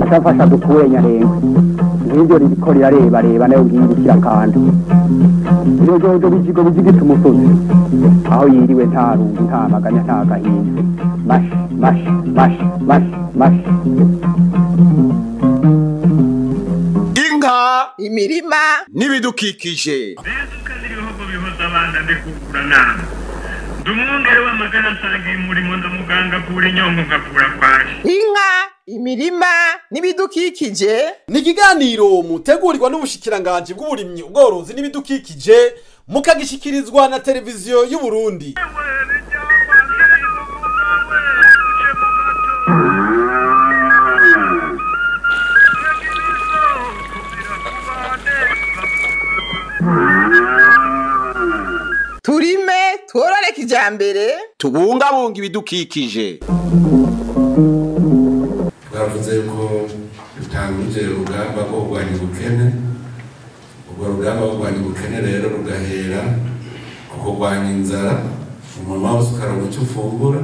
Atafasha dukure Nyarenga n'ibyo riko reba nayo ngiye gushyira kandi iyo jojo bijigo bijigita umusozi aho yiriwe nta rungu nta maganya nta gahinda mash inka imirima n'ibidukikije ibihugu bihuza abana ndikugurana ndumwongere w'amagana nsanga umurimo ndamuganga kuri nyongo ngakura kwaje inka imirima n'ibidukikije ni ikiganiro mutegurirwa n'ubushikiranganje bw'uburimyi ubworozi n'ibidukikije mukagishikirizwa na televiziyo y'u Burundi. turime tworore kijambere tubungabunga ibidukikije. Twavuze ko dutangije urugamba rwo kurwanya ubukene. Urwo rugamba rwo kurwanya ubukene rero rugahera ku kurwanya inzara, umunwa wose ukaronka icyo ufungura.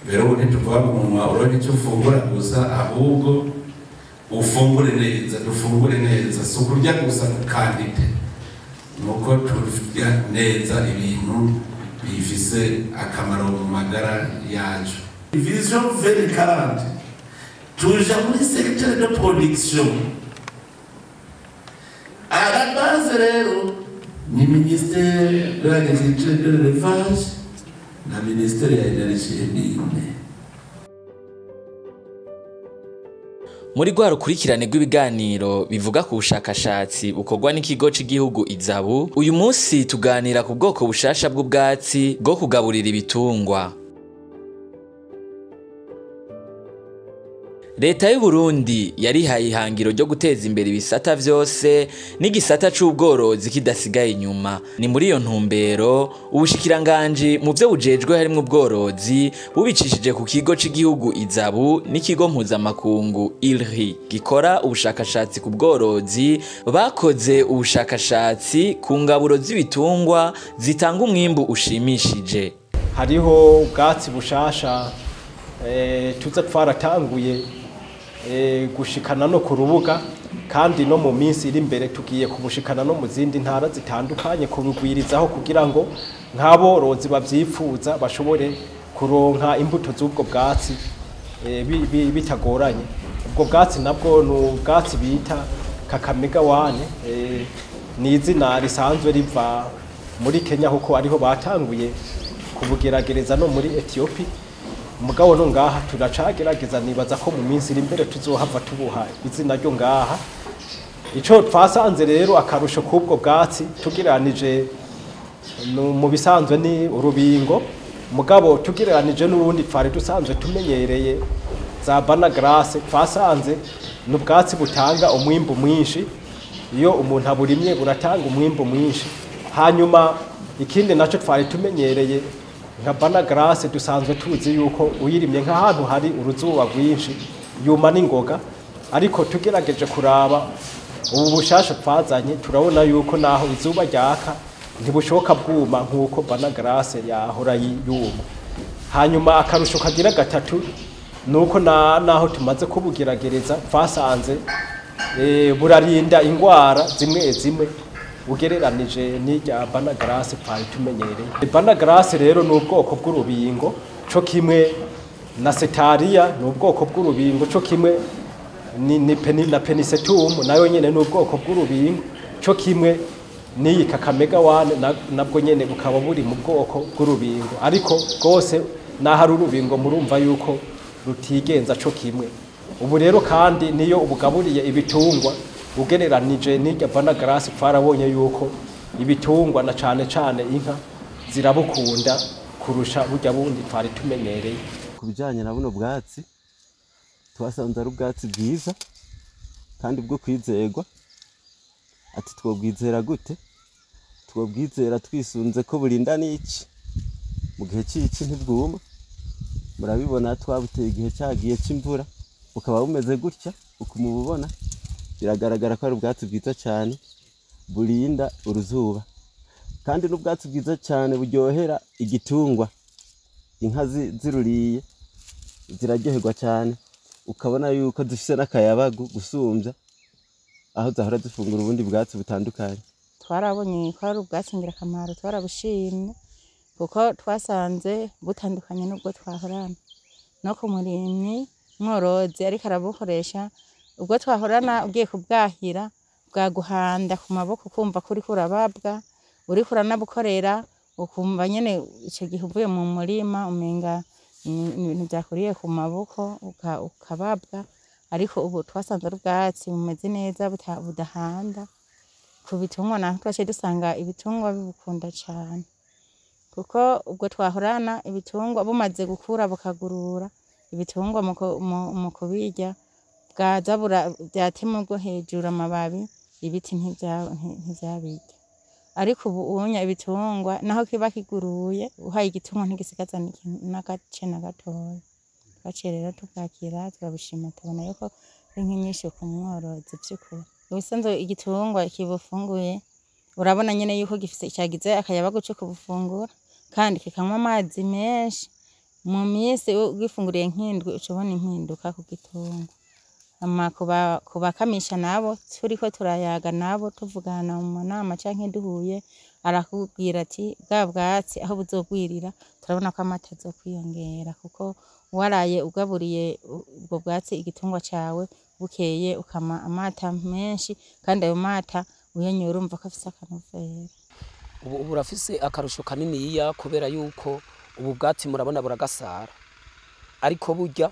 Rero ubu ntituvuga ngo umunwa uronke icyo ufungura gusa, ahubwo ufungure neza, dufungure neza, si ukurya gusa kandide, nuko turya neza ibintu bifise akamaro mu magara yacu. Vision 2040 tuja muri secteur de production. À la base rero ni ministère de l'agriculture et de l'élevage na ministère ya énergie n'imwe. Muri rwa rukurikirane rw'ibiganiro bivuga ku bushakashatsi bukorwa n'ikigo cy'igihugu Izabu, uyu munsi tuganira ku bwoko bushasha bw'ubwatsi bwo kugaburira ibitungwa. Leta y'u Burundi yarihaye ihangiro ryo guteza imbere ibisata vyose n'igisata c'ubworozi kidasigaye inyuma. Ni muri iyo ntumbero ubushikiranganje mu vyo bujejwe harimwo ubworozi bubicishije ku kigo cy'igihugu Izabu n'ikigo mpuzamakungu ILRI gikora ubushakashatsi ku bworozi bakoze ubushakashatsi ku ngaburo z'ibitungwa zitanga umwimbu ushimishije. Hariho ubwatsi bushasha tuza twaratanguye gushikana no ku rubuga, kandi no mu minsi iri imbere tugiye kubushikana no mu zindi ntara zitandukanye kubugwirizaho kugira ngo nk'aborozi bavyifuza bashobore kuronka imbuto z'ubwo bwatsi bitagoranye. Ubwo bwatsi nabwo ni ubwatsi bita Kakamega 1, ni izina risanzwe riva muri Kenya kuko ariho batanguye kubugeragereza no muri Ethiopia. Mugabo no ngaha turacagerageza, nibaza ko mu minsi iri imbere tuzohava tubuha izina ryo ngaha. Ico twasanze rero akarusho kubwo bwatsi tugiranije mu bisanzwe ni urubingo, mugabo tugiranije n'ubundi twari dusanzwe tumenyereye za banagrase, twasanze n'ubwatsi butanga umwimbu mwinshi. Iyo umuntu aburimye buratanga umwimbu mwinshi. Hanyuma ikindi naco twari tumenyereye nka banagrase, dusanzwe tuzi yuko uyirimye nk'ahantu hari uruzuba rwinshi yuma n'ingoga, ariko tugerageje kuraba ubu bushasha twazanye turabona yuko naho izuba ryaka ntibushoka bwuma nk'uko banagrase yahora yuma. Hanyuma akarusho kagira gatatu nuko naho tumaze kubugeragereza twasanze burarinda ingwara zimwe zimwe ugereranije n'irya banagrase twari tumenyereye. Banagrase rero ni ubwoko bw'urubingo, co kimwe na setaria ni ubwoko bw'urubingo, co kimwe na penisetum nayo nyene ni ubwoko bw'urubingo, co kimwe n'iyi Kakamega 1 nabwo nyene bukaba buri mu bwoko bw'urubingo. Ariko rwose n'ahari urubingo murumva yuko rutigenza co kimwe. Ubu rero kandi niyo ubugaburiye ibitungwa ugereranije n'irya banagrase twarabonye yuko ibitungwa na cane inka zirabukunda kurusha burya bundi twari tumenyereye. Kubijanye na buno bwatsi twasanze ari ubwatsi bwiza kandi bwo kwizerwa. Ati twobwizera gute? Twobwizera twisunze ko burinda n'iki mu gihe cy'iki ntibwuma. Murabibona twabuteye igihe cyagiye c'imvura ukaba bumeze gutya ukumubona, biragaragara ko ari ubwatsi bwiza cyane burinda uruzuba, kandi n'ubwatsi bwiza cyane buryohera igitungwa. Inka ziruriye ziraryoherwa cyane ukabona yuko zifise n'akayabagu gusumbya aho zahora zifungura ubundi bwatsi butandukanye. Twarabonye ko ari ubwatsi ngirakamaro, twarabushimye kuko twasanze butandukanye n'ubwo twahorana no ku murimyi mworozi ariko arabukoresha. Ubwo twahorana ugiye kubwahira bwaguhanda ku maboko kumva kuri kurababwa, uri kuranabukorera ukumva nyene ico gihe uvuye mu murima umenga ibintu byakuriye ku maboko ukababwa. Ariko ubu twasanze ari ubwatsi bumeze neza budahanda. Ku bitungwa naho twaciye dusanga ibitungwa bibukunda cyane kuko ubwo twahorana ibitungwa bumaze gukura bukagurura, ibitungwa mu kubirya bwaza byatema ubwo hejuru amababi, ibiti ntivyabirya. Ariko ubu unya ibitungwa naho kiba kiguruye uhaye igitungwa ntigisigaza n'agace na gatoya. Twaciye rero tubwakira turabushima, tubona yuko ari nk'inyishu ku mworozi vy'ukuri. Ubusanzwe igitungwa kibufunguye urabona nyene yuko cyagize akayabagu co kubufungura kandi kikanywa amazi menshi. Mu minsi ugifunguriye nk'indwi ucubona impinduka ku gitungwa. Kubakamisha nabo turiko turayaga nabo tuvugana mu nama canke duhuye, arakubwira ati bwa bwatsi aho buzogwirira turabona ko amata azokwiyongera kuko waraye ugaburiye ubwo bwatsi igitungwa cawe bukeye ukama amata menshi kandi ayo mata uyanyoye urumva ko afise akanovera. Ubu burafise akarusho kaniniya kubera yuko ubu bwatsi murabona buragasara, ariko burya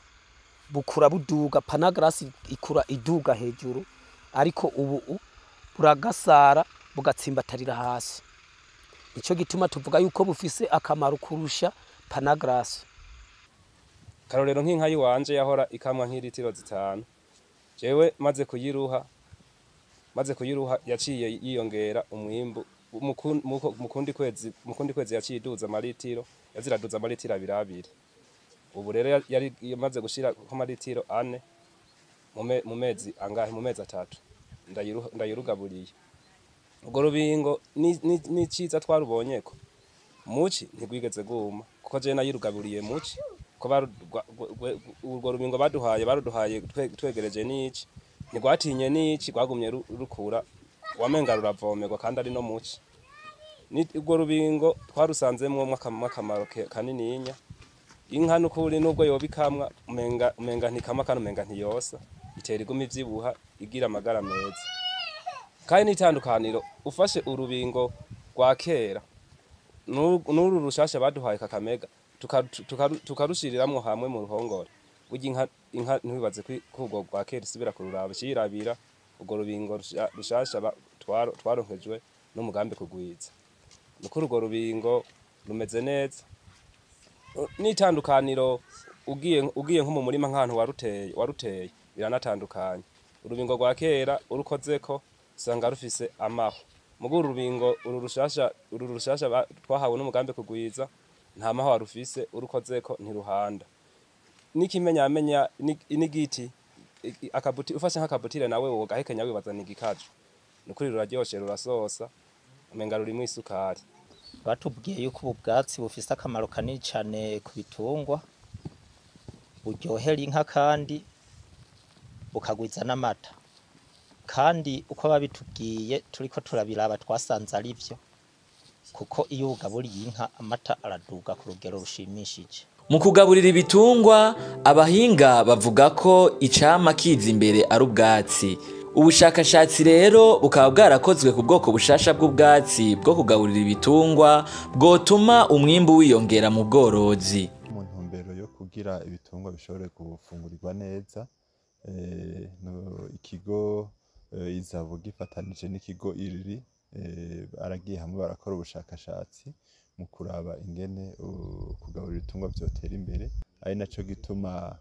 bukura buduga, panagrasi ikura iduga hejuru, ariko ubu buragasara bugatsimbatarira hasi. Ico gituma tuvuga yuko bufise akamaro kurusha panagrasi. Karorero nk'inka yiwanje yahora ikamwa nk'ilitiro 5, jewe maze kuyiruha yaciye yiyongera umwimbu mukundi kwezi yaciye iduza amalitiro, yaziraduza amalitiro 2. Ubu rero yari yamaze gushira ko amalitiro 4 mu mezi angahe, mu mezi 3 ndayirugaburiye. Ubwo rubingo ni ciza twarubonyeko muci ntigwigeze guma kuko je nayirugaburiye muci ko urwo rubingo baruduhaye twegereje n'iki ntigwatinye n'iki gwagumye rukura wamenga ruravomerwa kandi ari no muci. Urwo rubingo twarusanzemwo akamaro kanininya. Inka nukuri nubwo yobikamwa umenga ntikama kandi umenga ntiyosa, itera iguma ivyibuha igira amagara meza. Kandi n'itandukaniro ufashe urubingo rwa kera n'uru rushasha baduhaye Kakamega tukarushiriramwo hamwe mu ruhongore, burya inka ntibibaze ko rwa kera isubira kururaba, cirabira urwo rubingo rushasha twaronkejwe n'umugambi kugwiza. Nukuri urwo rubingo rumeze neza. N'itandukaniro ugiye nko mu murima nk'ahantu waruteye biranatandukanye. Urubingo rwa kera urukozeko usanga rufise amaho, mugo urubingo uru rushasha twahawe n'umugambi kugwiza nta maho warufise, urukozeko ntiruhanda. N'ikimenyamenya n'igiti akabuti ufashe nk'akabutire nawe wogahekenya wibaza n'igikaje. Nukuri ruraryoshe rurasosa umenga rurimwo isukari. Batubwiye yuko ubu bwatsi bufise akamaro kanini cyane ku bitungwa, buryohera inka kandi bukagwiza n'amata. Kandi uko babitubwiye turiko turabiraba twasanze ari byo, kuko iyo ugaburiye inka amata araduga ku rugero rushimishije. Mu kugaburira ibitungwa abahinga bavuga ko icama kiza imbere ari ubwatsi. Ubushakashatsi rero bukaba bwarakozwe ku bwoko bushasha bw'ubwatsi bwo kugaburira ibitungwa bwotuma umwimbu wiyongera mu bworozi. Mu ntumbero yo kugira ibitungwa bishobore gufungurirwa neza, ikigo Izabo gifatanije n'ikigo Iriri aragiye hamwe barakora ubushakashatsi mu kuraba ingene kugaburira ibitungwa vyotera imbere, ari naco gituma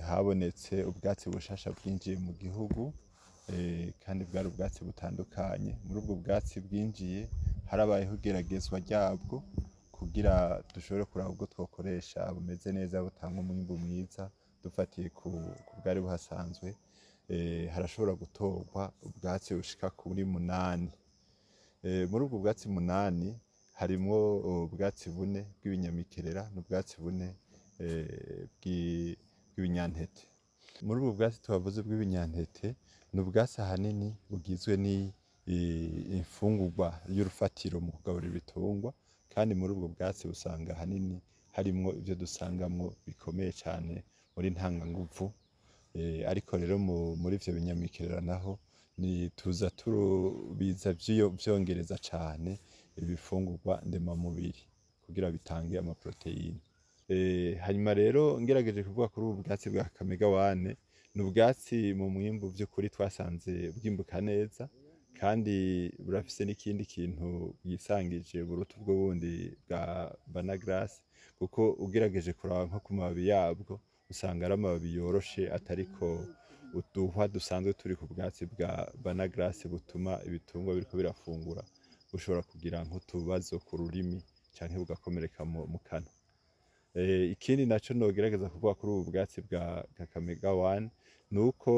habonetse ubwatsi bushasha bwinjiye mu gihugu, kandi bwari ubwatsi butandukanye. Muri ubwo bwatsi bwinjiye harabayeho igeragezwa ryabwo kugira dushobore kuraba ubwo twokoresha bumeze neza butanga umwimbu mwiza. Dufatiye ku bwari buhasanzwe, harashobora gutorwa ubwatsi bushika kuri 8. Muri ubwo bwatsi 8 harimwo ubwatsi 4 bw'ibinyamikerera n'ubwatsi 4 bw'ibinyantete. Muri ubu bwatsi tubavuze bw'ibinyantete ni ubwatsi ahanini bugizwe n'imfungurwa y'urufatiro mu kugaburira ibitungwa, kandi muri ubwo bwatsi usanga ahanini harimwo ibyo dusangamwo bikomeye cyane muri ntanganguvu. Ariko rero muri ivyo binyamikerera naho ni tuza tubiza vyongereza cyane ibifungurwa ndemamubiri kugira bitange amaproteine. Hanyuma rero ngerageje kuvuga kuri ubu bwatsi bwa Kamega wane, ni ubwatsi mu mwimbu by'ukuri twasanze bwimbuka neza, kandi burafise n'ikindi kintu bwisangije buruta ubwo bundi bwa Banagrass, kuko ugerageje kuraba nko ku mababi yabwo usanga ari amababi yoroshe atariko uduhwa dusanzwe turi ku bwatsi bwa Banagrass butuma ibitungwa biriko birafungura bushobora kugira nk'utubazo ku rurimi canke bugakomereka mu kanwa. Ikindi naco nogerageza kuvuga kuri ubu bwatsi bwa Kamega wane nuko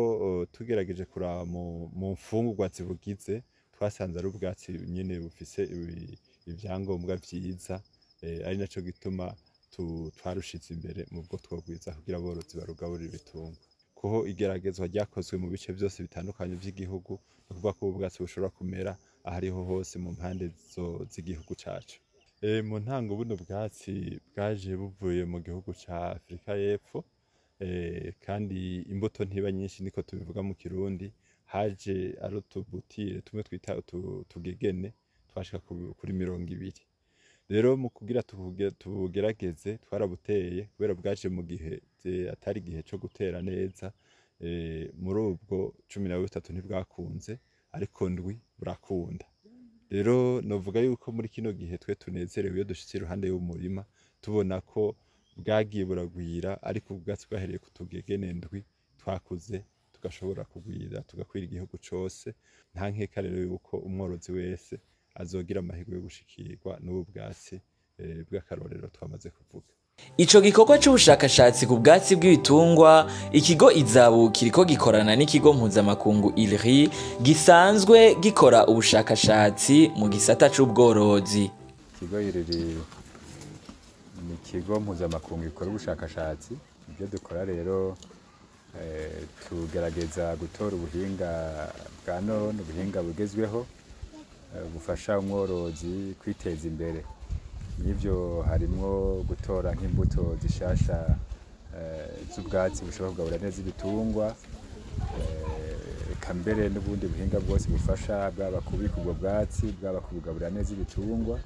tugerageje kuraba mu mfungurwa zibugize twasanze ari ubwatsi nyene bufise ivyangombwa vyiza, ari naco gituma twarushize imbere mu bwo twogwiza kugira aborozi barugaburira ibitungwa. Kuho igeragezwa ryakozwe mu bice byose bitandukanye by'igihugu, no kuvuga ko ubu bwatsi bushobora kumera ahariho hose mu mpande z'igihugu cacu. Mu ntango buno bwatsi bwaje buvuye mu gihugu ca Afrika y'Epfo, kandi imbuto ntiba nyinshi niko tubivuga mu Kirundi, haje ari utubutire tumwe twita utugegene twashika kuri 20. Rero mu kugira tubugerageze twarabuteye kubera bwaje mu gihe atari igihe cyo gutera neza. Muri ubwo 13 ntibwakunze, ariko ndwi burakunda. Rero novuga yuko muri kino gihe twe tunezerewe iyo dushitse iruhande y'umurima tubona ko bwagiye buragwira, ariko ubwatsi bwahereye ku tugegene ndwi twakuze tugashobora kugwira tugakwira igihugu cose. Nta nkeka rero yuko umworozi wese azogira amahirwe yo gushikirwa n'ubu bwatsi bw'akarorero twamaze kuvuga. Ico gikorwa c'ubushakashatsi ku bwatsi bw'ibitungwa, ikigo Izabu kiriko gikorana n'ikigo mpuzamakungu ILRI gisanzwe gikora ubushakashatsi mu gisata c'ubworozi. Ikigo ILRI ni ikigo mpuzamakungu gikora ubushakashatsi. Ibyo dukora rero tugerageza gutora ubuhinga bwa none, ubuhinga bugezweho bufasha umworozi kwiteza imbere. N'ivyo harimwo gutora nk'imbuto zishasha z'ubwatsi bushobora kugaburira neza ibitungwa, eka mbere n'ubundi buhinga bwose bufasha bwaba kubika ubwo bwatsi, bwaba kubugaburira neza ibitungwa.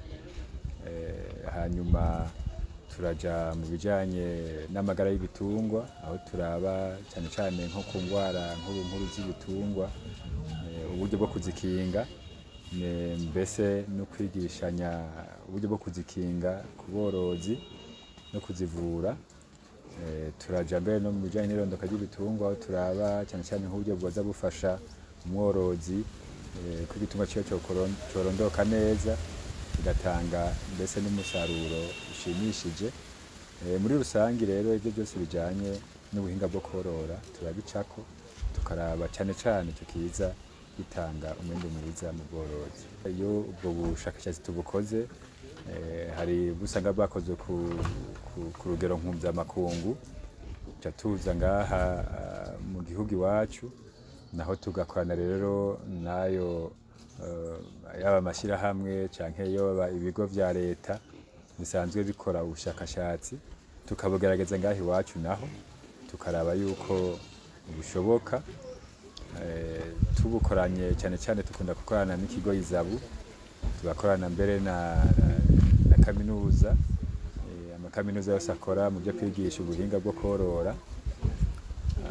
Hanyuma turaja mu bijanye n'amagara y'ibitungwa, aho turaba cyane cyane nko ku ngwara nkuru z'ibitungwa, uburyo bwo kuzikinga, mbese no kwigishanya uburyo bwo kuzikinga ku borozi no kuzivura. Turaja mbere no mu bijanye n'irondoka ry'ibitungwa, aho turaba cyane cyane nk'uburyo bwoza bufasha umworozi ko igitungwa ciwe corondoka neza kigatanga mbese n'umusaruro ushimishije. Muri rusangi rero ibyo byose bijanye n'ubuhinga bwo korora turabicako, tukaraba cyane cyane icyo kiza gitanga umwimbu mwiza mu bworozi. Iyo ubwo bushakashatsi tubukoze, hari busanga bwakozwe ku rugero mpuzamakungu, tuca tuza ngaha mu gihugu iwacu, naho tugakorana rero nayo yaba amashyirahamwe canke yoba ibigo vya leta bisanzwe bikora ubushakashatsi, tukabugerageza ngaha iwacu, naho tukaraba yuko bushoboka. Tubukoranye cyane cyane dukunda gukorana n'ikigo Izabu, tugakorana mbere na kaminuza, amakaminuza yose akora mu byo kwigisha ubuhinga bwo korora.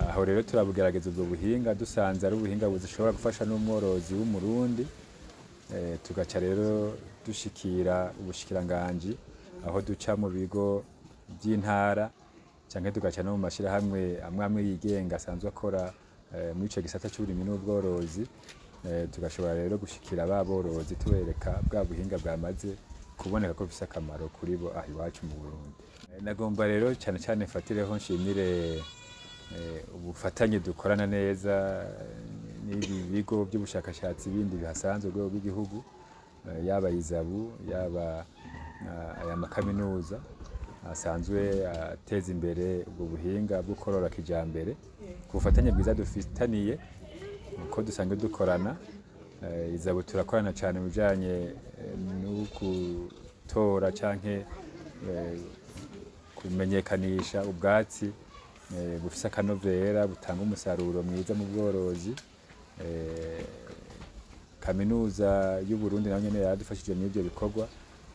Aho rero turabugerageza ubwo buhinga, dusanze ari ubuhinga bushobora gufasha n'umworozi w'umurundi, tugaca rero dushikira ubushikiranganji, aho duca mu bigo by'intara canke tugaca no mu mashirahamwe amwe yigenga asanzwe akora muri ico gisata c'uburimyi n'ubworozi. Tugashobora rero gushikira aborozi tubereka bwa buhinga bwamaze kuboneka ko bifise akamaro kuri bo aho iwacu mu Burundi. Nagomba rero cyane cyane mfatireho nshimire ubufatanye dukorana neza n'ibi bigo by'ubushakashatsi bindi bihasanzwe rwego rw'igihugu, yaba Izabu, yaba aya makaminuza, asanzwe ateza imbere ubwo buhinga bwo korora kijambere ku bufatanye bwiza dufitaniye uko dusanzwe dukorana. Izabu turakorana cyane mu bijanye no gutora canke kumenyekanisha ubwatsi bufise akanovera butanga umusaruro mwiza mu bworozi. Kaminuza y'u Burundi nayo nyene yaradufashije muri ibyo bikorwa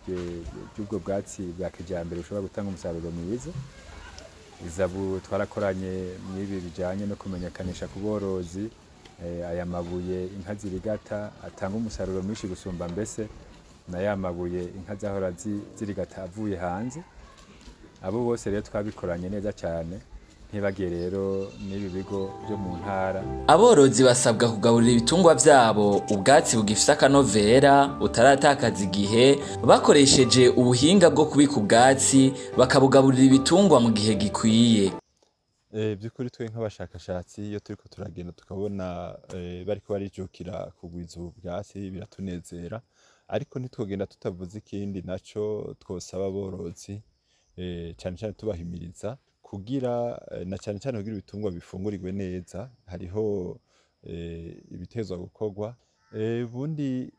by'ubwo bwatsi bwa kijambere bushobora gutanga umusaruro mwiza. Izabu twarakoranye n'ibi bijanye no kumenyekanisha ku borozi aya mabuye inka zirigata atanga umusaruro mwinshi gusumba mbese na ya mabuye inka zahora zirigata avuye hanze. Abo bose rero twabikoranye neza cyane, ntibagiye rero n'ibi bigo byo mu ntara. Aborozi basabwa kugaburira ibitungwa vyabo ubwatsi bugifise akanovera utaratakaza igihe bakoresheje ubuhinga bwo kubika ubwatsi bakabugaburira ibitungwa mu gihe gikwiye. By'ukuri twe nk'abashakashatsi iyo turiko turagenda tukabona bariko barijukira kugwiza ubu bwatsi biratunezera, ariko ntitwogenda tutavuze ikindi naco twosaba aborozi cyane cyane tubahimiriza kugira na cyane cyane kugira ibitungwa bifungurirwe neza. Hariho ibitezwa gukorwa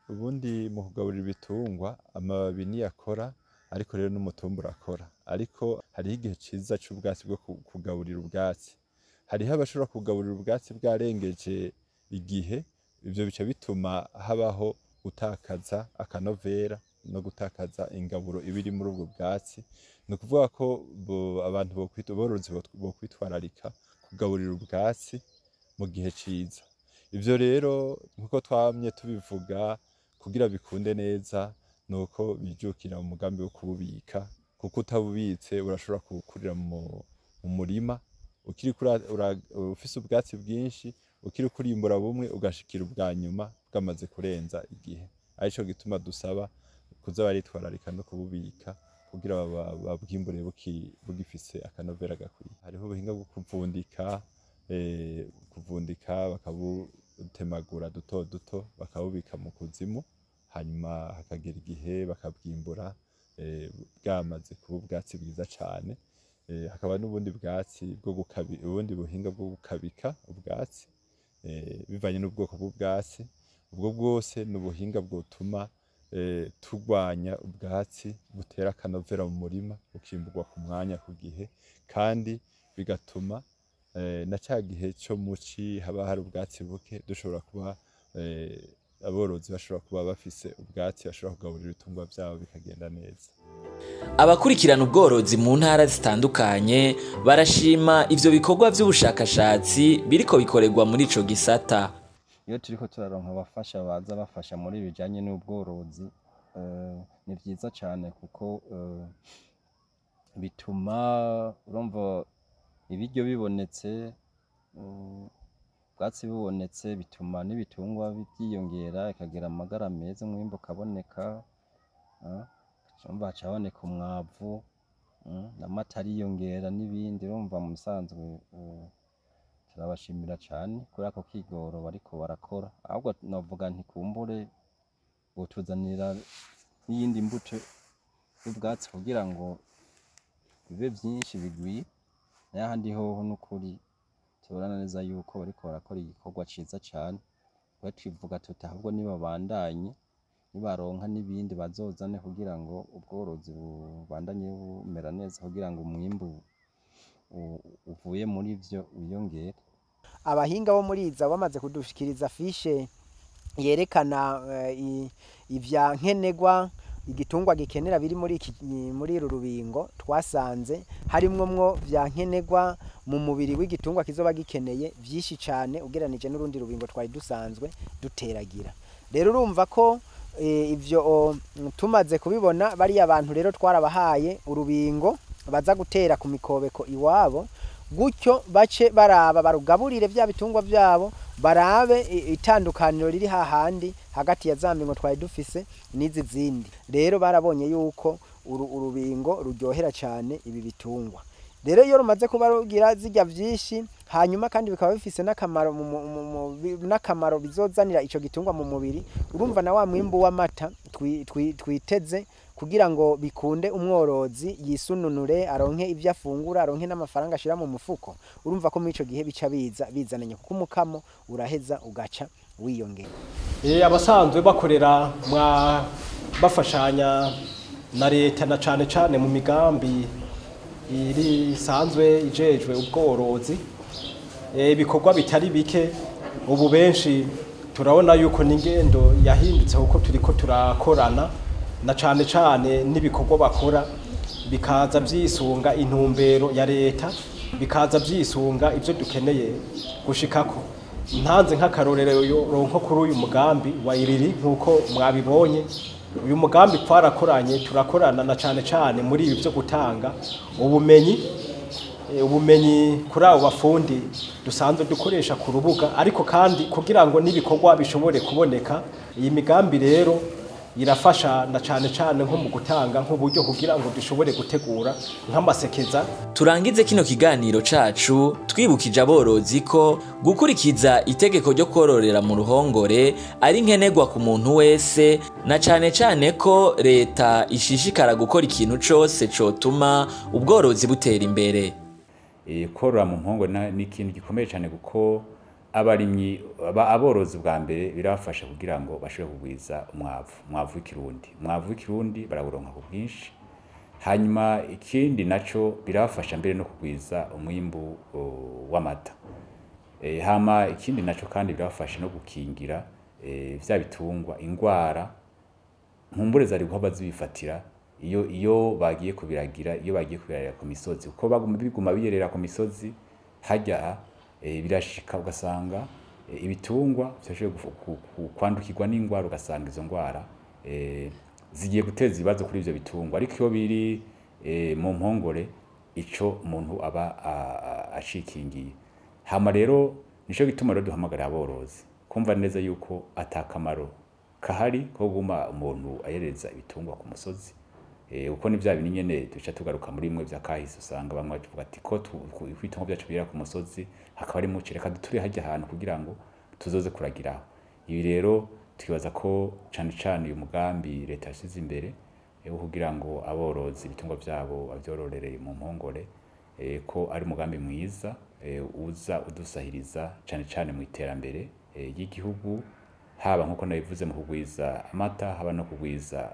ubundi mu kugaburira ibitungwa amababi niyakora, ariko rero n'umutumba urakora. Ariko hariho igihe ciza c'ubwatsi bwo kugaburira ubwatsi. Hariho abashobora kugaburira ubwatsi bwarengeje igihe, ivyo bica bituma habaho gutakaza akanovera no gutakaza ingaburo ibiri muri ubwo bwatsi. Ni ukuvuga ko abantu borozi bokwitwararika kugaburira ubwatsi mu gihe ciza. Ivyo rero nkuko twamye tubivuga, kugira bikunde neza nuko bijukira umugambi wo kububika, kuko utabubitse urashobora kukurira mu murima ukiri ufise ubwatsi bwinshi, ukiri kurimbura bumwe ugashikira ubwa nyuma bwamaze kurenza igihe. Arico gituma dusaba kuza baritwararika no kububika kugira babwimbure bugifise akanovera gakwiye. Hariho ubuhinga bwo kuvundika bakabutemagura duto duto bakabubika mu kuzimu, hanyuma hakagera igihe bakabwimbura bwamaze kuba ubwatsi bwiza cane. Hakaba n'ubundi bwatsi ubundi buhinga bwo gukabika ubwatsi bivanye n'ubwoko bw'ubwatsi. Ubwo bwose ni ubuhinga bwotuma turwanya ubwatsi butera akanovera mu murima bukimburwa ku mwanya ku gihe, kandi bigatuma na ca gihe co muci haba hari ubwatsi buke dushobora kuba aborozi bashobora kuba bafise ubwatsi bashobora kugaburira ibitungwa vyabo bikagenda neza. Abakurikirana ubworozi mu ntara zitandukanye barashima ivyo bikorwa vy'ubushakashatsi biriko bikorerwa muri ico gisata. Iyo turiko turaronka abafasha baza bafasha muri bijanye n'ubworozi ni vyiza cyane, kuko bituma urumva ibiryo bibonetse, ubwatsi bubonetse, bituma n'ibitungwa byiyongera ikagira amagara meza, umwimbu ukaboneka, urumva hacaboneka umwavu, n'amata ariyongera n'ibindi. Urumva mu musanzwe turabashimira cyane kuri ako kigoro bariko barakora. Ahubwo navuga nti kumbure botuzanira n'iyindi mbuto y'ubwatsi kugira ngo bibe byinshi bigwiye. N'ahandi hoho n'ukuri tubona neza yuko bariko barakora igikorwa ciza cyane. Twivuga tuti ahubwo nibabandanye, nibaronka n'ibindi bazozane kugira ngo ubworozi bubandanye bumera neza, kugira ngo umwimbu uvuye muri vyo wiyongere. Abahinga bo muri iza bamaze kudushikiriza fishe yerekana ivya nkenegwa igitungwa gikenera biri muri rurubingo. Twasanze harimwo vya nkenegwa mu mubiri w'igitungwa kizoba gikeneye vyinshi cyane ugeranije n'urundi rubingo twari dusanzwe duteragira. Rero urumva ko ivyo tumaze kubibona, bari abantu rero twarabahaye urubingo baza gutera ku mikobeko iwabo, gutyo bace baraba barugaburire vya bitungwa vyabo, barabe itandukaniro riri hahandi hagati ya zambingo twari dufise n'izi zindi. Rero barabonye yuko urubingo ruryohera cyane ibi bitungwa. Rero iyo rumaze kuba rugira zijya vyinshi, hanyuma kandi bikaba bifise n'akamaro bizozanira ico gitungwa mu mubiri, urumva na wa mwimbu w'amata twiteze kugira ngo bikunde umworozi yisununure aronke ivyo afungura aronke n'amafaranga ashira mu mufuko urumva ko muri ico gihe bica bizananye kuko umukamo uraheza ugaca wiyongera. Abasanzwe bakorera bafashanya na leta na cane cane mu migambi iri sanzwe ijejwe ubworozi ibikorwa bitari bike ubu benshi turabona yuko n'ingendo yahindutse kuko turiko turakorana na cane cane n'ibikorwa bakora bikaza vyisunga intumbero ya leta bikaza vyisunga ivyo dukeneye gushikako. Ntanze nk'akarorero ronko kuri uyu mugambi wa iriri nkuko mwabibonye uyu mugambi turakorana na cane cane muri ibi byo gutanga ubumenyi kuri abo bafundi dusanzwe dukoresha ku rubuga ariko kandi kugira ngo n'ibikorwa bishobore kuboneka iyi migambi rero irafasha na cane cane nko mu gutanga nk'uburyo kugira ngo dushobore gutegura nk'amasekeza. Turangize kino kiganiro cacu twibukije aborozi ko gukurikiza itegeko ryo kororera mu ruhongore ari nkenerwa ku muntu wese na cane cane ko leta ishishikara gukora ikintu cose cotuma ubworozi butera imbere. Korora mu mpongore ni ikintu gikomeye cyane kuko aborozi bwa mbere birabafasha kugira ngo bashobore kugwiza umwavu w'ikirundi barawuronka ku bwinshi. Hanyuma ikindi naco birabafasha mbere no kugwiza umwimbu w'amata. Hama ikindi naco kandi birabafasha no gukingira vya bitungwa ingwara nkumbure zari guhaba zibifatira iyo bagiye kubiragira ku misozi kuko biguma biyerera ku misozi hajya birashika ugasanga ibitungwa byashoboye kwandukirwa n'ingwara ugasanga izo ngwara zigiye guteza ibibazo kuri ivyo bitungwa ariko iyo biri mu mpongore ico umuntu aba ashikingiye. Hama rero nico gituma rero duhamagara aborozi kumva neza yuko atakamaro kahari ko guma umuntu ayereza ibitungwa ku musozi uko ni vya bintu nyene duca tugaruka muri imwe vya kahise usanga bamwe bavuga ati ko twitungwa byacu bira ku musozi hakaba ari mucire kandi turi hajya ahantu kugira ngo tuzoze kuragiraho. Ibi rero twibaza ko cane cane uyu mugambi leta yashize imbere kugira ngo aborozi ibitungwa vyabo avyororere mu mpongore ko ari umugambi mwiza uza udusahiriza cane cane mu iterambere y'igihugu haba nkuko nabivuze mu kugwiza amata haba no kugwiza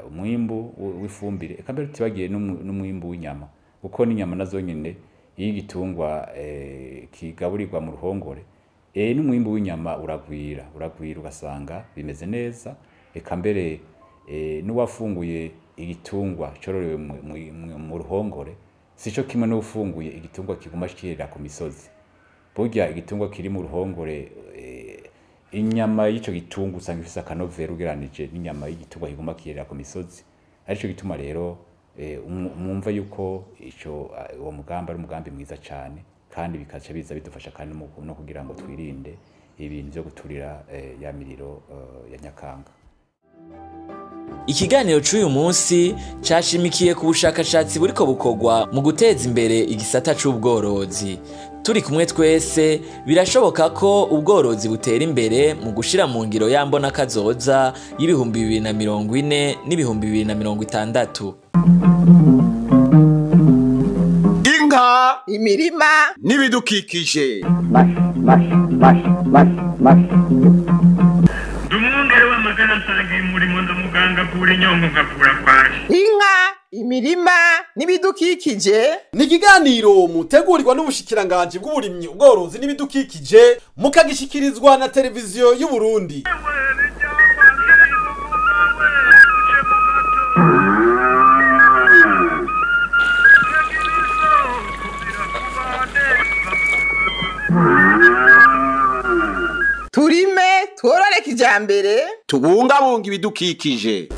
umwimbu w'ifumbire eka mbere tibagiye n'umwimbu w'inyama kuko n'inyama nazo nyene y'igitungwa kigaburirwa mu ruhongore n'umwimbu w'inyama uragwira ugasanga bimeze neza eka mbere n'uwafunguye igitungwa cyororewe mu ruhongore sico kimwe n'ufunguye igitungwa kiguma kirira ku misozi. Burya igitungwa kiri mu ruhongore inyama y'ico gitungwa usanga ifise akanovera ugeranije n'inyama y'igitungwa kiguma kirira ku misozi. Arico gituma rero mwumva yuko uwo mugambi ari umugambi mwiza cyane kandi bikaca biza bidufasha kandi no kugira ngo twirinde ibintu byo guturira ya miriro ya Nyakanga. Ikiganiro c'uyu munsi cashimikiye ku bushakashatsi buriko bukorwa mu guteza imbere igisata c'ubworozi. Turi kumwe twese birashoboka ko ubworozi butera imbere mu gushira mu ngiro yambona kazoza y'ibihumbi 2040 n'ibihumbi 2060. Inka, imirima n'ibidukikije. Dumwungere w'amagara nsangiye umurimo ndamuganga kuri nyongo ngavura kwaje. Inka, imirima n'ibidukikije ni ikiganiro mutegurirwa n'ubushikiranganje bw'uburimyi ubworozi n'ibidukikije mukagishikirizwa na televiziyo y'u Burundi. turime tworore kijambere tubungabunga ibidukikije.